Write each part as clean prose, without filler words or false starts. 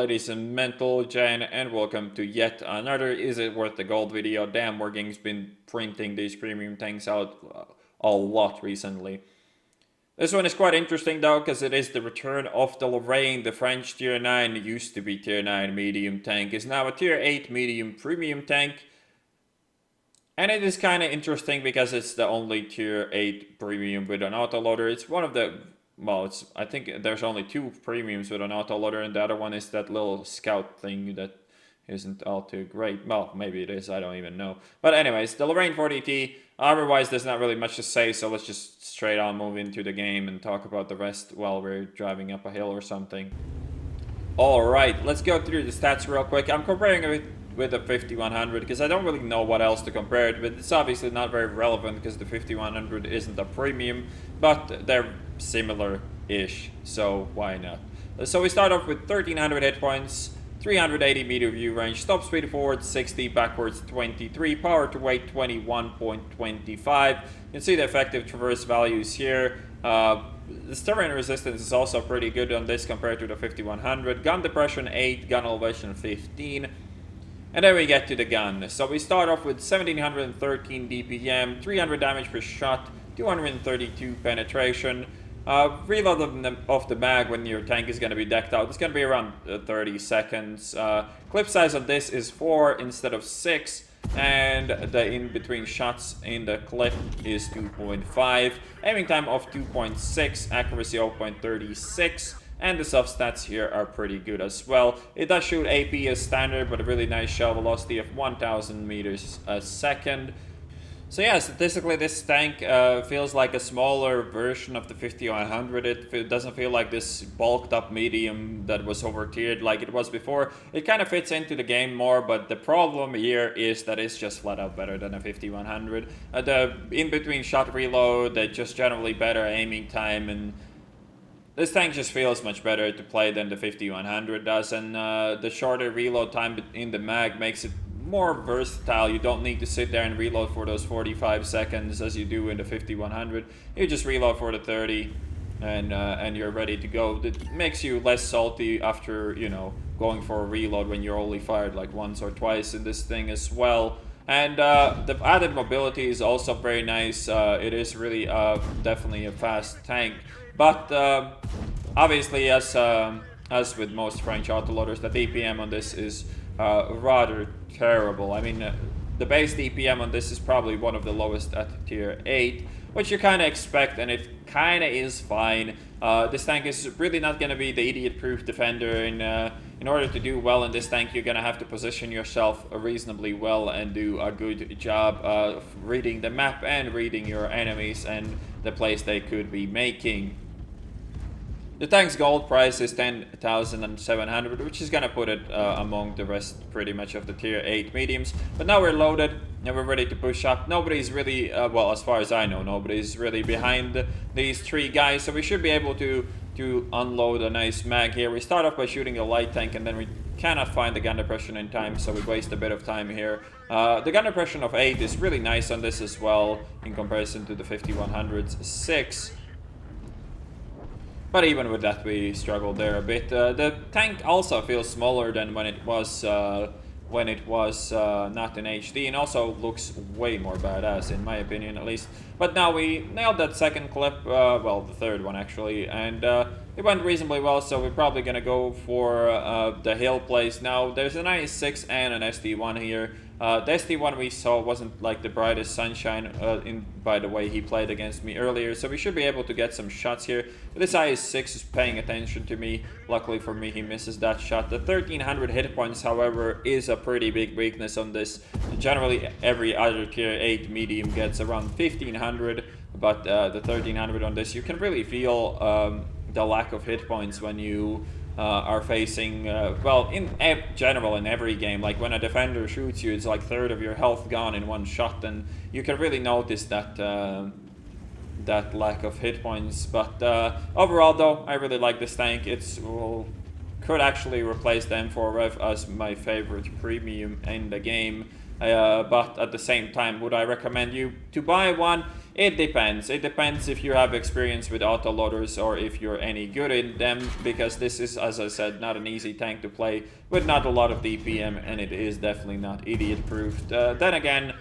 ladies and mental Jen, and welcome to yet another Is It Worth the Gold video. Damn, Wargaming's been printing these premium tanks out a lot recently. This one is quite interesting though, because it is the return of the Lorraine. The French tier 9, used to be tier 9 medium tank, is now a tier 8 medium premium tank. And it is kind of interesting because it's the only tier 8 premium with an autoloader. It's one of the... Well, I think there's only 2 premiums with an autoloader, and the other one is that little scout thing that isn't all too great. Well, maybe it is, I don't even know. But anyways, the Lorraine 40T, armor-wise, there's not really much to say, so let's just straight on move into the game and talk about the rest while we're driving up a hill or something. Alright, let's go through the stats real quick. I'm comparing it with the 5100 because I don't really know what else to compare it with. It's obviously not very relevant because the 5100 isn't a premium, but they're similar-ish, so why not? So we start off with 1300 hit points, 380 meter view range, top speed forward 60, backwards 23, power to weight 21.25. You can see the effective traverse values here. The steering resistance is also pretty good on this compared to the 5100. Gun depression 8, gun elevation 15. And then we get to the gun. So we start off with 1713 DPM, 300 damage per shot, 232 penetration. Reload of the mag when your tank is going to be decked out, it's going to be around 30 seconds. Clip size on this is 4 instead of 6. And the in-between shots in the clip is 2.5. Aiming time of 2.6, accuracy 0.36. And the soft stats here are pretty good as well. It does shoot AP as standard, but a really nice shell velocity of 1000 meters a second. So yeah, statistically this tank feels like a smaller version of the 5100. It doesn't feel like this bulked up medium that was over-tiered like it was before. It kind of fits into the game more, but the problem here is that it's just flat out better than a 5100. The in-between shot reload, just generally better aiming time, and this tank just feels much better to play than the 5100 does, and the shorter reload time in the mag makes it more versatile. You don't need to sit there and reload for those 45 seconds as you do in the 5100. You just reload for the 30 and you're ready to go. It makes you less salty after, you know, going for a reload when you're only fired like once or twice in this thing as well. And the added mobility is also very nice. It is really definitely a fast tank, but obviously as with most French autoloaders, the DPM on this is rather terrible. I mean, the base DPM on this is probably one of the lowest at tier 8, which you kind of expect, and it kind of is fine. This tank is really not going to be the idiot-proof defender, and in order to do well in this tank, you're going to have to position yourself reasonably well and do a good job of reading the map and reading your enemies and the plays they could be making. The tank's gold price is 10,700, which is gonna put it among the rest pretty much of the tier 8 mediums. But now we're loaded and we're ready to push up. Nobody's really, well, as far as I know, nobody's really behind these 3 guys, so we should be able to unload a nice mag here. We start off by shooting a light tank, and then we cannot find the gun depression in time, so we waste a bit of time here. The gun depression of 8 is really nice on this as well in comparison to the 5100's 6. But even with that, we struggled there a bit. The tank also feels smaller than when it was not in HD, and also looks way more badass, in my opinion at least. But now we nailed that second clip, well, the third one actually, and it went reasonably well, so we're probably gonna go for the hill plays now. There's an IS-6 and an SD1 here. The SD1 we saw wasn't like the brightest sunshine by the way he played against me earlier, so we should be able to get some shots here. This IS-6 is paying attention to me. Luckily for me, he misses that shot. The 1300 hit points, however, is a pretty big weakness on this. Generally, every other tier 8 medium gets around 1500, but the 1300 on this, you can really feel the lack of hit points when you are facing, well, in general in every game. Like when a defender shoots you, it's like third of your health gone in one shot, and you can really notice that that lack of hit points. But overall though, I really like this tank. Could actually replace the M4 Rev as my favorite premium in the game. But at the same time, would I recommend you to buy one? It depends. It depends if you have experience with autoloaders or if you're any good in them, because this is, as I said, not an easy tank to play with not a lot of DPM, and it is definitely not idiot-proofed. Then again,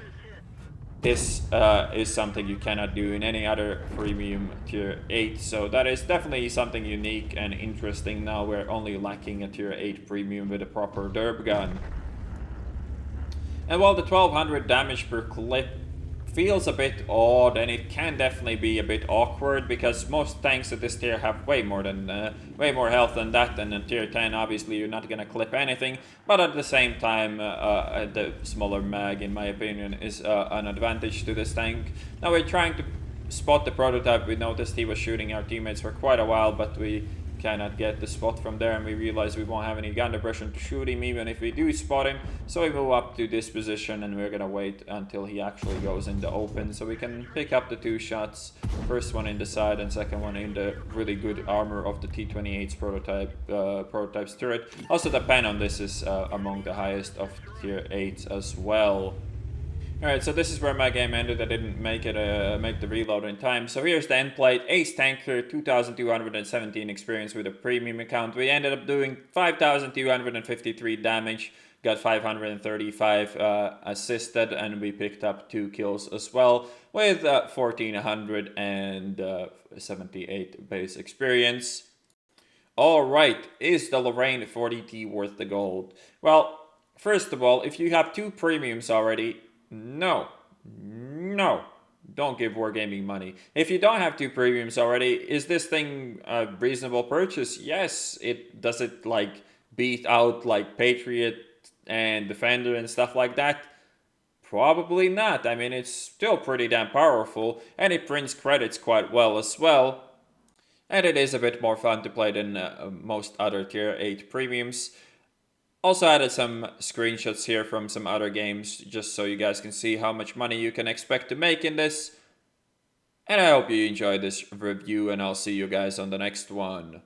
this is something you cannot do in any other premium tier 8, so that is definitely something unique and interesting. Now we're only lacking a tier 8 premium with a proper derp gun. And while the 1200 damage per clip feels a bit odd, and it can definitely be a bit awkward, because most tanks at this tier have way more health than that, and in tier 10 obviously you're not gonna clip anything, but at the same time the smaller mag, in my opinion, is an advantage to this tank. Now we're trying to spot the prototype. We noticed he was shooting our teammates for quite a while, but we cannot get the spot from there, and we realize we won't have any gun depression to shoot him even if we do spot him, so we move up to this position and we're gonna wait until he actually goes in the open so we can pick up the 2 shots, first one in the side and second one in the really good armor of the T-28's prototype's turret. Also the pen on this is among the highest of tier 8s as well. Alright, so this is where my game ended. I didn't make the reload in time. So here's the end plate. Ace Tanker, 2217 experience with a premium account. We ended up doing 5253 damage, got 535 assisted, and we picked up 2 kills as well with 1478 base experience. Alright, is the Lorraine 40T worth the gold? Well, first of all, if you have 2 premiums already, no, don't give Wargaming money. If you don't have 2 premiums already, is this thing a reasonable purchase? Yes. Does it like beat out like Patriot and Defender and stuff like that? Probably not. I mean, it's still pretty damn powerful, and it prints credits quite well as well. And it is a bit more fun to play than most other tier 8 premiums. Also added some screenshots here from some other games, just so you guys can see how much money you can expect to make in this. And I hope you enjoyed this review, and I'll see you guys on the next one.